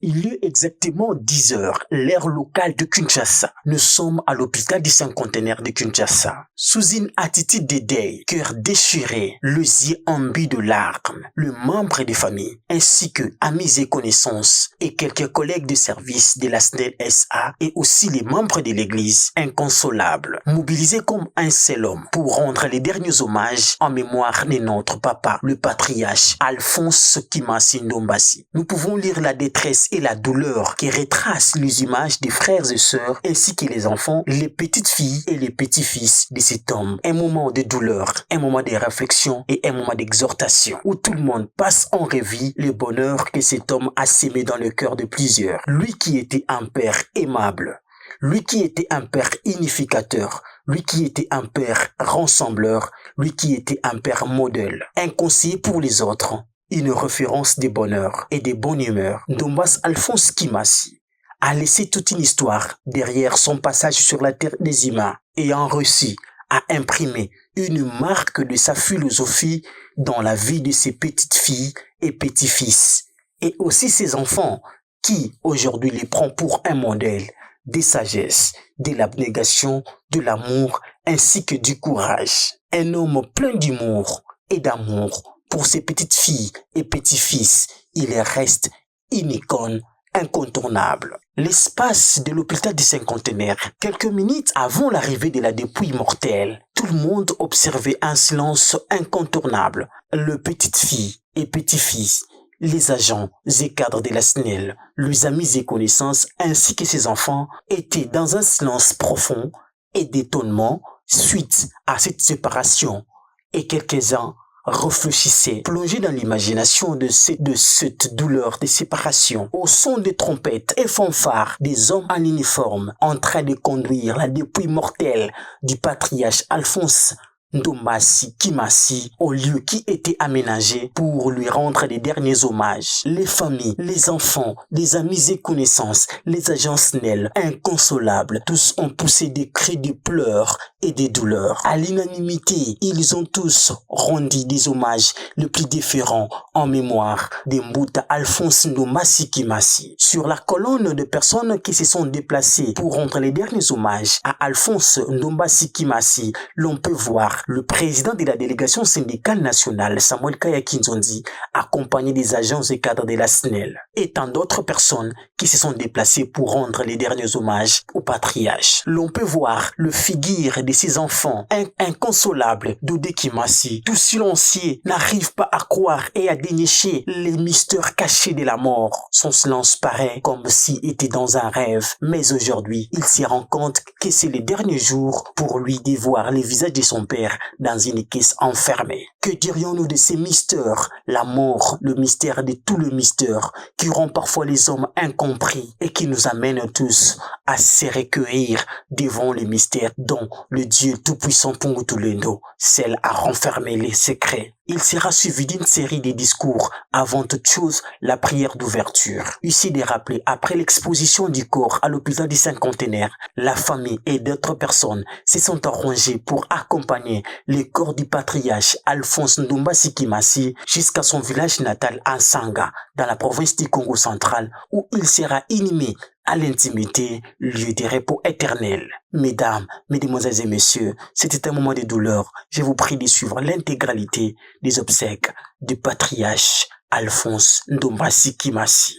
Il est exactement 10 heures, l'heure locale de Kinshasa. Nous sommes à l'hôpital du cinquantenaire de Kinshasa. Sous une attitude de deuil, cœur déchiré, les yeux imbus de larmes, le membre des familles, ainsi que amis et connaissances, et quelques collègues de service de la SNEL SA, et aussi les membres de l'église, inconsolables, mobilisés comme un seul homme pour rendre les derniers hommages en mémoire de notre papa, le patriarche Alphonse Kimasi Ndombasi. Nous pouvons lire la détresse et la douleur qui retrace les images des frères et sœurs ainsi que les enfants, les petites filles et les petits-fils de cet homme. Un moment de douleur, un moment de réflexion et un moment d'exhortation où tout le monde passe en revue le bonheur que cet homme a sémé dans le cœur de plusieurs. Lui qui était un père aimable, lui qui était un père unificateur, lui qui était un père rassembleur, lui qui était un père modèle, un conseiller pour les autres, une référence de bonheur et de bonne humeur. Ndombasi Alphonse Kimasi a laissé toute une histoire derrière son passage sur la terre des humains et en réussi à imprimer une marque de sa philosophie dans la vie de ses petites filles et petits-fils et aussi ses enfants qui aujourd'hui les prend pour un modèle de sagesse, de l'abnégation, de l'amour ainsi que du courage. Un homme plein d'humour et d'amour pour ses petites filles et petits-fils. Il reste une icône incontournable. L'espace de l'hôpital du cinquantenaire, quelques minutes avant l'arrivée de la dépouille mortelle, tout le monde observait un silence incontournable. Les petites filles et petits-fils, les agents et cadres de la SNEL, les amis et connaissances ainsi que ses enfants étaient dans un silence profond et d'étonnement suite à cette séparation et quelques-uns réfléchissaient, plongés dans l'imagination de cette douleur de séparation, au son des trompettes et fanfares des hommes en uniforme en train de conduire la dépouille mortelle du patriarche Alphonse Ndombasi Kimasi au lieu qui était aménagé pour lui rendre les derniers hommages. Les familles, les enfants, les amis et connaissances, les agents SNEL, inconsolables, tous ont poussé des cris de pleurs et des douleurs. À l'unanimité, ils ont tous rendu des hommages les plus différents en mémoire de Mbuta Alphonse Ndombasi Kimasi. Sur la colonne de personnes qui se sont déplacées pour rendre les derniers hommages à Alphonse Ndombasi Kimasi, l'on peut voir le président de la délégation syndicale nationale, Samuel Kayaki Nzondi, accompagné des agents et cadres de la SNEL, et tant d'autres personnes qui se sont déplacées pour rendre les derniers hommages au patriarche. L'on peut voir le figure de ses enfants, inconsolable, Dodé Kimasi, tout silencieux, n'arrive pas à croire et à dénicher les mystères cachés de la mort. Son silence paraît comme s'il était dans un rêve, mais aujourd'hui, il s'y rend compte que c'est le dernier jour pour lui de voir le visage de son père dans une caisse enfermée. Que dirions-nous de ces mystères? La mort, le mystère de tout le mystère, qui rend parfois les hommes incompris et qui nous amène tous à se recueillir devant le mystère dont le Dieu Tout-Puissant Pungutulendo, celle à renfermer les secrets. Il sera suivi d'une série de discours avant toute chose, la prière d'ouverture. Ici de rappeler, après l'exposition du corps à l'hôpital du cinquantenaire, la famille et d'autres personnes se sont arrangées pour accompagner le corps du patriarche Alphonse Ndombasi Kimasi jusqu'à son village natal à Sanga, dans la province du Congo central, où il sera inhumé à l'intimité, lieu de repos éternel. Mesdames, mesdemoiselles et messieurs, c'était un moment de douleur. Je vous prie de suivre l'intégralité des obsèques du patriarche Alphonse Ndombasi Kimasi.